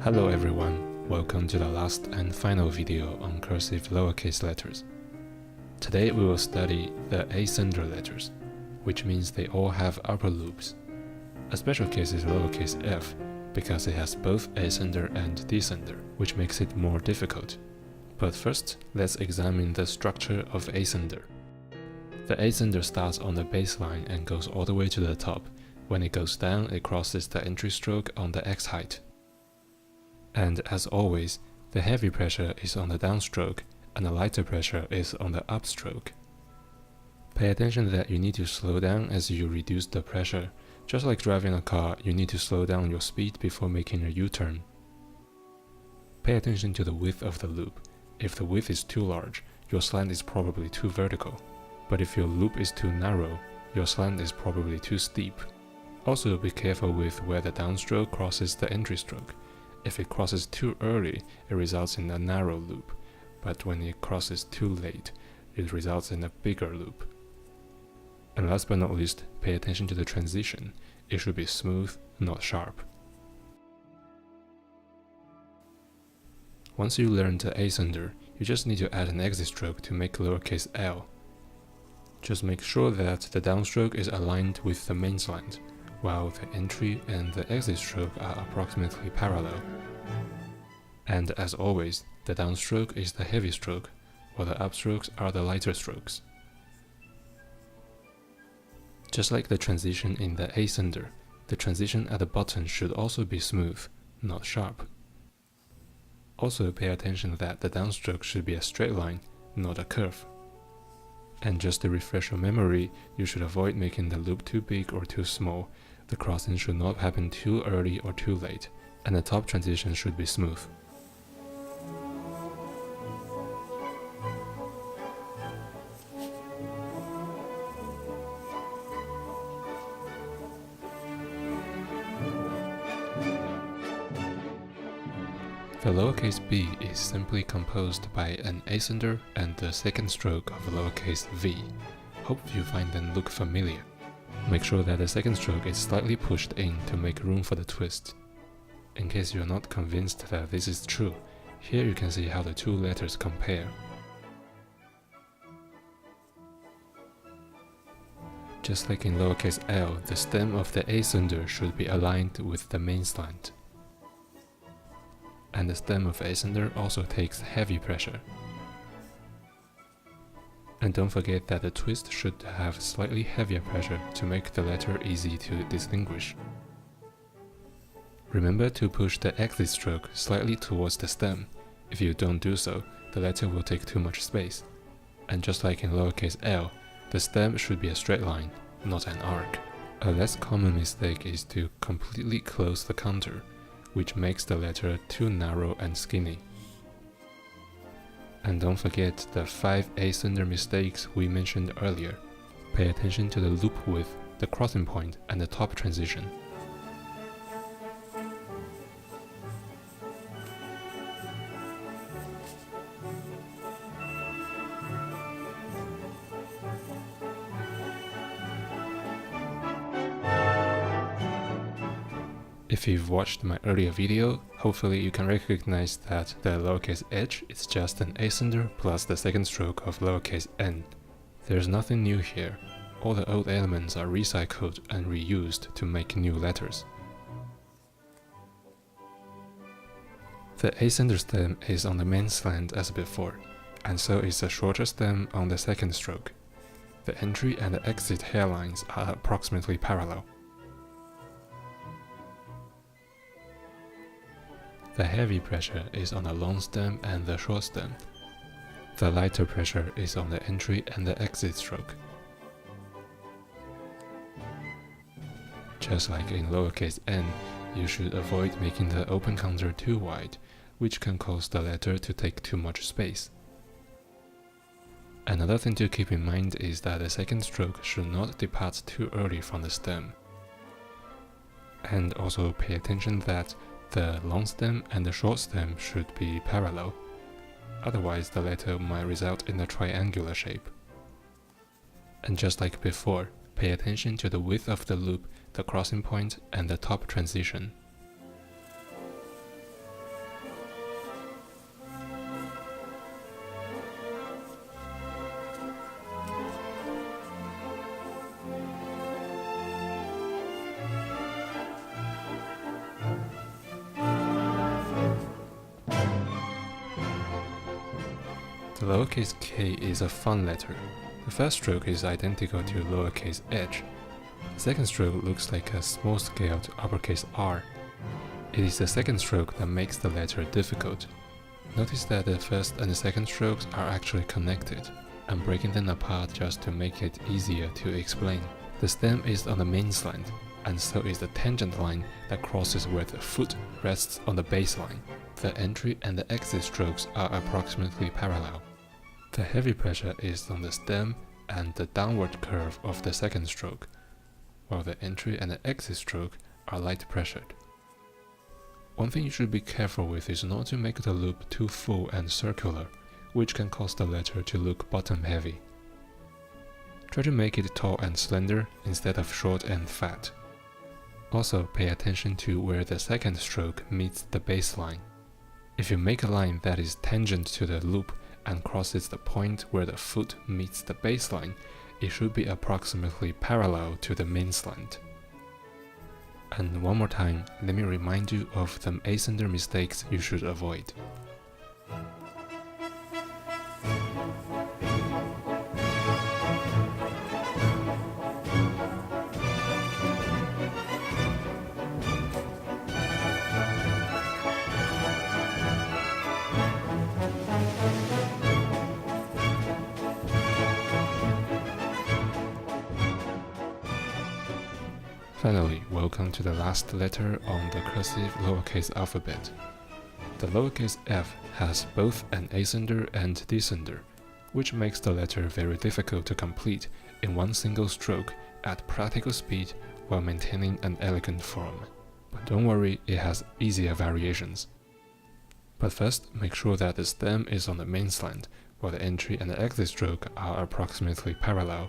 Hello everyone, welcome to the last and final video on cursive lowercase letters. Today we will study the ascender letters, which means they all have upper loops. A special case is lowercase f, because it has both ascender and descender, which makes it more difficult. But first, let's examine the structure of ascender. The ascender starts on the baseline and goes all the way to the top. When it goes down, it crosses the entry stroke on the x height. And as always, the heavy pressure is on the downstroke and the lighter pressure is on the upstroke. Pay attention that you need to slow down as you reduce the pressure. Just like driving a car, you need to slow down your speed before making a U-turn. Pay attention to the width of the loop. If the width is too large, your slant is probably too vertical. But if your loop is too narrow, your slant is probably too steep. Also be careful with where the downstroke crosses the entry stroke. If it crosses too early, it results in a narrow loop, but when it crosses too late, it results in a bigger loop. And last but not least, pay attention to the transition. It should be smooth, not sharp. Once you learn the ascender, you just need to add an exit stroke to make lowercase l. Just make sure that the downstroke is aligned with the main slant, while the entry and the exit stroke are approximately parallel. And as always, the downstroke is the heavy stroke, while the upstrokes are the lighter strokes. Just like the transition in the ascender, the transition at the bottom should also be smooth, not sharp. Also pay attention that the downstroke should be a straight line, not a curve. And just to refresh your memory, you should avoid making the loop too big or too small. The crossing should not happen too early or too late, and the top transition should be smooth. The lowercase b is simply composed by an ascender and the second stroke of lowercase v. Hope you find them look familiar. Make sure that the second stroke is slightly pushed in to make room for the twist. In case you are not convinced that this is true, here you can see how the two letters compare. Just like in lowercase l, the stem of the ascender should be aligned with the main slant. And the stem of ascender also takes heavy pressure. And don't forget that the twist should have slightly heavier pressure to make the letter easy to distinguish. Remember to push the exit stroke slightly towards the stem. If you don't do so, the letter will take too much space. And just like in lowercase l, the stem should be a straight line, not an arc. A less common mistake is to completely close the counter, which makes the letter too narrow and skinny. And don't forget the 5 ascender mistakes we mentioned earlier. Pay attention to the loop width, the crossing point, and the top transition. If you've watched my earlier video, hopefully you can recognize that the lowercase h is just an ascender plus the second stroke of lowercase n. There's nothing new here. All the old elements are recycled and reused to make new letters. The ascender stem is on the main slant as before, and so is the shorter stem on the second stroke. The entry and the exit hairlines are approximately parallel. The heavy pressure is on the long stem and the short stem. The lighter pressure is on the entry and the exit stroke. Just like in lowercase n, you should avoid making the open counter too wide, which can cause the letter to take too much space. Another thing to keep in mind is that the second stroke should not depart too early from the stem. And also pay attention that the long stem and the short stem should be parallel. Otherwise, the letter might result in a triangular shape. And just like before, pay attention to the width of the loop, the crossing point, and the top transition. The lowercase k is a fun letter. The first stroke is identical to lowercase h. The second stroke looks like a small-scaled uppercase R. It is the second stroke that makes the letter difficult. Notice that the first and the second strokes are actually connected. I'm breaking them apart just to make it easier to explain. The stem is on the main slant, and so is the tangent line that crosses where the foot rests on the baseline. The entry and the exit strokes are approximately parallel. The heavy pressure is on the stem and the downward curve of the second stroke, while the entry and the exit stroke are light pressured. One thing you should be careful with is not to make the loop too full and circular, which can cause the letter to look bottom heavy. Try to make it tall and slender instead of short and fat. Also, pay attention to where the second stroke meets the baseline. If you make a line that is tangent to the loop and crosses the point where the foot meets the baseline, it should be approximately parallel to the main slant. And one more time, let me remind you of the ascender mistakes you should avoid. Finally, welcome to the last letter on the cursive lowercase alphabet. The lowercase f has both an ascender and descender, which makes the letter very difficult to complete in one single stroke at practical speed while maintaining an elegant form. But don't worry, it has easier variations. But first, make sure that the stem is on the main slant, while the entry and the exit stroke are approximately parallel.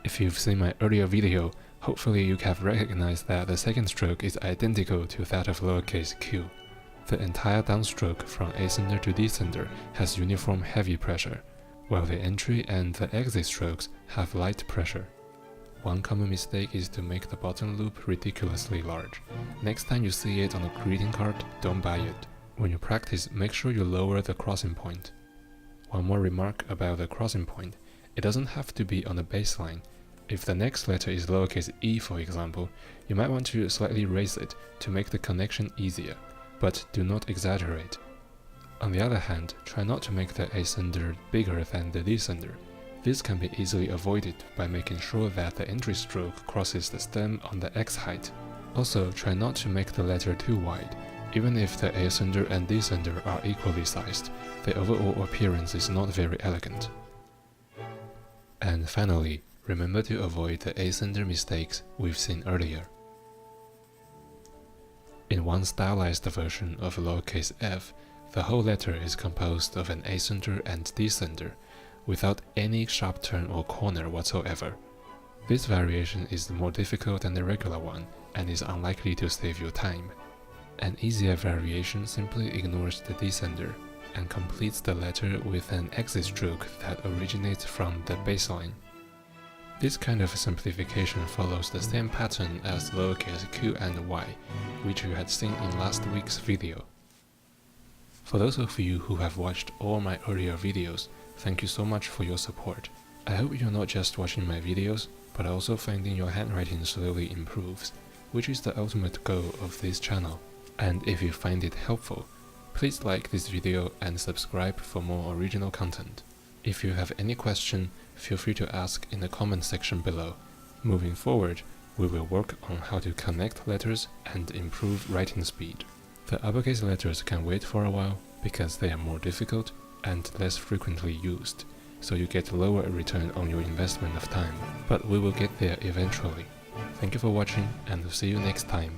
If you've seen my earlier video, hopefully you have recognized that the second stroke is identical to that of lowercase q. The entire downstroke from ascender to descender has uniform heavy pressure, while the entry and the exit strokes have light pressure. One common mistake is to make the bottom loop ridiculously large. Next time you see it on a greeting card, don't buy it. When you practice, make sure you lower the crossing point. One more remark about the crossing point. It doesn't have to be on the baseline. If the next letter is lowercase e, for example, you might want to slightly raise it to make the connection easier, but do not exaggerate. On the other hand, try not to make the ascender bigger than the descender. This can be easily avoided by making sure that the entry stroke crosses the stem on the x height. Also, try not to make the letter too wide. Even if the ascender and descender are equally sized, the overall appearance is not very elegant. And finally, remember to avoid the ascender mistakes we've seen earlier. In one stylized version of lowercase f, the whole letter is composed of an ascender and descender, without any sharp turn or corner whatsoever. This variation is more difficult than the regular one, and is unlikely to save you time. An easier variation simply ignores the descender, and completes the letter with an exit stroke that originates from the baseline. This kind of simplification follows the same pattern as lowercase q and y, which you had seen in last week's video. For those of you who have watched all my earlier videos, thank you so much for your support. I hope you're not just watching my videos, but also finding your handwriting slowly improves, which is the ultimate goal of this channel. And if you find it helpful, please like this video and subscribe for more original content. If you have any question, feel free to ask in the comment section below. Moving forward, we will work on how to connect letters and improve writing speed. The uppercase letters can wait for a while because they are more difficult and less frequently used, so you get lower return on your investment of time. But we will get there eventually. Thank you for watching, and see you next time.